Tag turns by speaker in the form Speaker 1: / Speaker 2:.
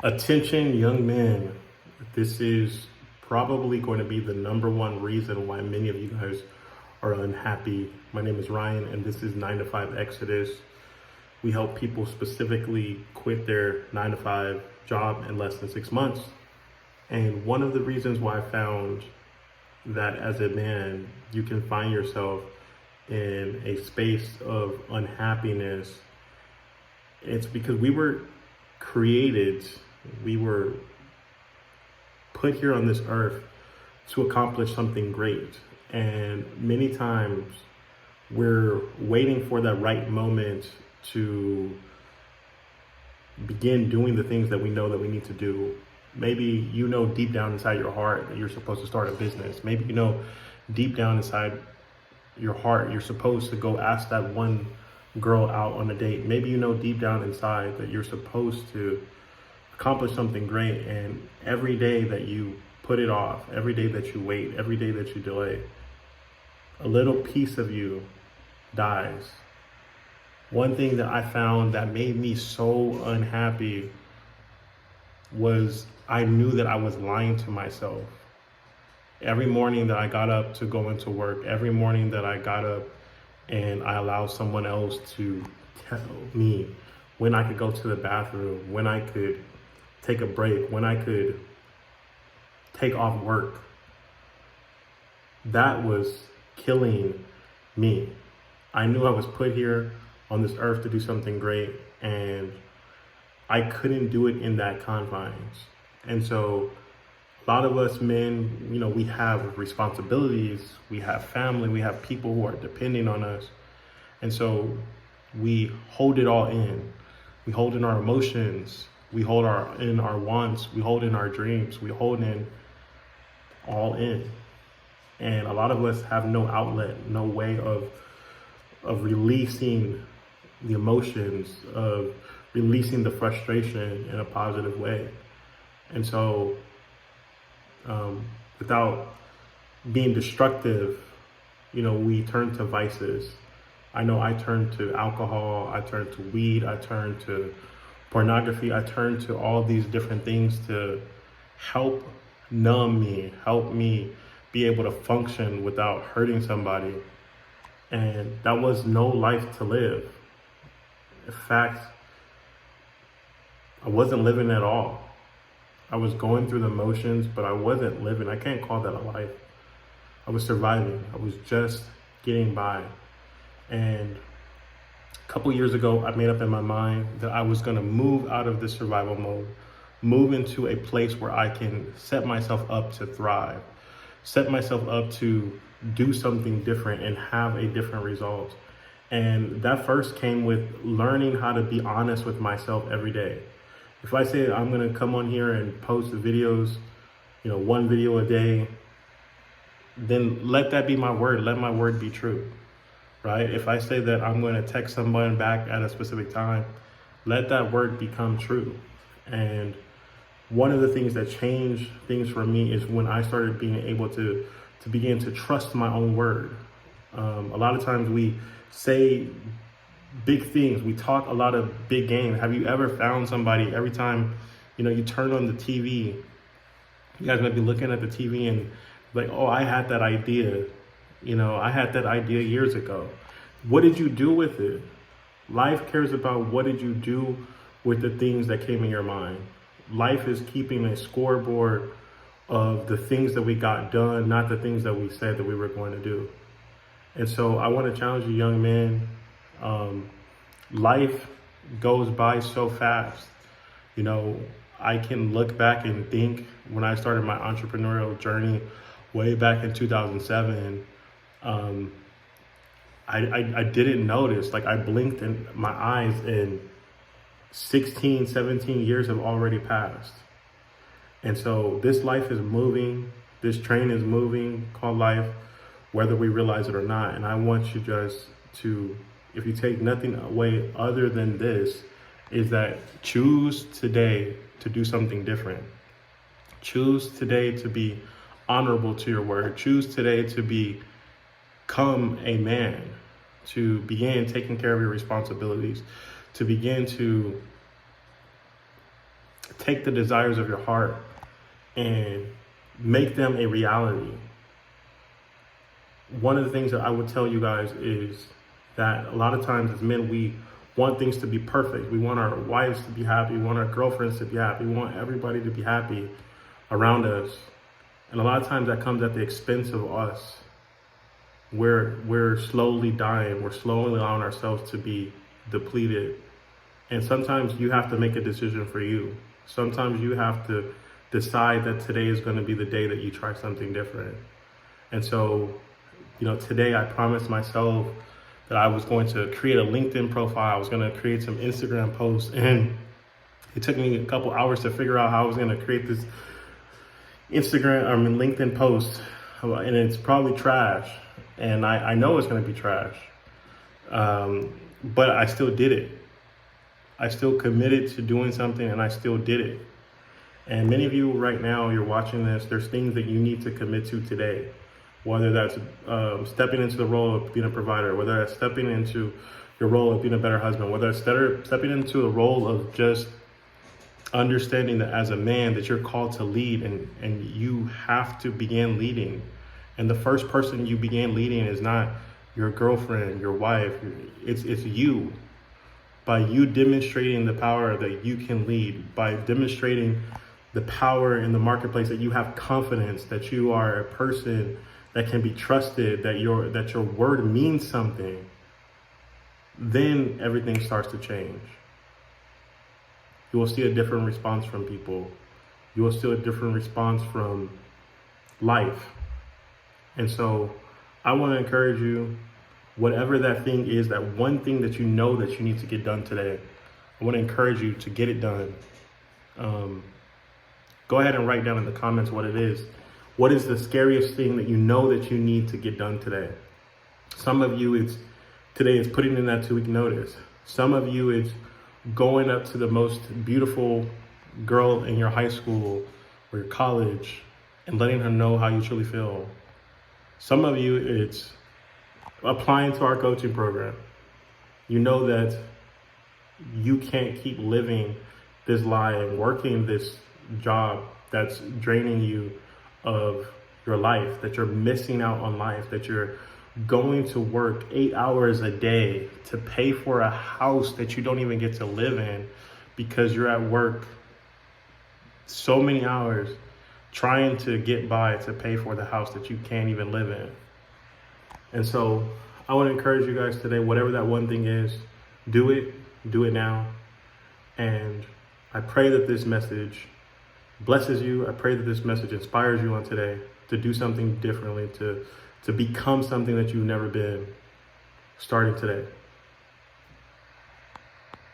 Speaker 1: Attention, young men. This is probably going to be the number one reason why many of you guys are unhappy. My name is Ryan, and this is 9 to 5 Exodus. We help people specifically quit their 9 to 5 job in less than 6 months. And one of the reasons why I found that as a man, you can find yourself in a space of unhappiness, it's because we were put here on this earth to accomplish something great. And many times we're waiting for that right moment to begin doing the things that we know that we need to do. Maybe you know deep down inside your heart that you're supposed to start a business. Maybe you know deep down inside your heart you're supposed to go ask that one girl out on a date. Maybe you know deep down inside that you're supposed to accomplish something great, and every day that you put it off, every day that you wait, every day that you delay, a little piece of you dies. One thing that I found that made me so unhappy was I knew that I was lying to myself. Every morning that I got up to go into work, every morning that I got up and I allowed someone else to tell me when I could go to the bathroom, when I could take a break, when I could take off work, that was killing me. I knew I was put here on this earth to do something great, and I couldn't do it in that confines. And so a lot of us men, we have responsibilities, we have family, we have people who are depending on us. And so we hold it all in. We hold in our emotions, we hold in our wants, we hold in our dreams, we hold in all in. And a lot of us have no outlet, no way of releasing the emotions, of releasing the frustration in a positive way. And so without being destructive, we turn to vices. I know I turned to alcohol, I turned to weed, I turned to pornography, I turned to all these different things to help numb me, help me be able to function without hurting somebody. And that was no life to live. In fact, I wasn't living at all. I was going through the motions, but I wasn't living. I can't call that a life. I was surviving. I was just getting by. And a couple years ago, I made up in my mind that I was going to move out of this survival mode, move into a place where I can set myself up to thrive, set myself up to do something different and have a different result. And that first came with learning how to be honest with myself every day. If I say I'm going to come on here and post the videos, one video a day, then let that be my word. Let my word be true, right? If I say that I'm going to text someone back at a specific time, let that word become true. And one of the things that changed things for me is when I started being able to begin to trust my own word. A lot of times we say big things. We talk a lot of big game. Have you ever found somebody, every time, you turn on the TV, you guys might be looking at the TV and like, oh, I had that idea. I had that idea years ago. What did you do with it? Life cares about what did you do with the things that came in your mind. Life is keeping a scoreboard of the things that we got done, not the things that we said that we were going to do. And so I want to challenge you, young men. Life goes by so fast. I can look back and think when I started my entrepreneurial journey way back in 2007, I didn't notice, like I blinked in my eyes and 16, 17 years have already passed. And so this life is moving, this train is moving called life, whether we realize it or not. And I want you just to, if you take nothing away other than this, is that choose today to do something different. Choose today to be honorable to your word. Choose today to become a man, to begin taking care of your responsibilities, to begin to take the desires of your heart and make them a reality. One of the things that I would tell you guys is that a lot of times as men, we want things to be perfect. We want our wives to be happy. We want our girlfriends to be happy. We want everybody to be happy around us. And a lot of times that comes at the expense of us. We're slowly dying. We're slowly allowing ourselves to be depleted. And sometimes you have to make a decision for you. Sometimes you have to decide that today is going to be the day that you try something different. And so, today I promised myself that I was going to create a LinkedIn profile. I was going to create some Instagram posts. And it took me a couple hours to figure out how I was going to create this LinkedIn post. And it's probably trash. And I know it's going to be trash. But I still did it. I still committed to doing something, and I still did it. And many of you right now, you're watching this, there's things that you need to commit to today. Whether that's stepping into the role of being a provider, whether that's stepping into your role of being a better husband, whether it's stepping into the role of just understanding that as a man that you're called to lead, and you have to begin leading. And the first person you begin leading is not your girlfriend, your wife, it's you. By you demonstrating the power that you can lead, by demonstrating the power in the marketplace that you have confidence, that you are a person that can be trusted, that your word means something, then everything starts to change. You will see a different response from people. You will see a different response from life. And so I want to encourage you, whatever that thing is, that one thing that you know that you need to get done today, I want to encourage you to get it done. Go ahead and write down in the comments what it is. What is the scariest thing that you know that you need to get done today? Some of you, today is putting in that 2-week notice. Some of you, it's going up to the most beautiful girl in your high school or your college and letting her know how you truly feel. Some of you, it's applying to our coaching program. You know that you can't keep living this lie and working this job that's draining you of your life, that you're missing out on life, that you're going to work 8 hours a day to pay for a house that you don't even get to live in because you're at work so many hours trying to get by to pay for the house that you can't even live in. And so I want to encourage you guys today, whatever that one thing is, do it now. And I pray that this message blesses you. I pray that this message inspires you on today to do something differently, to become something that you've never been, starting today.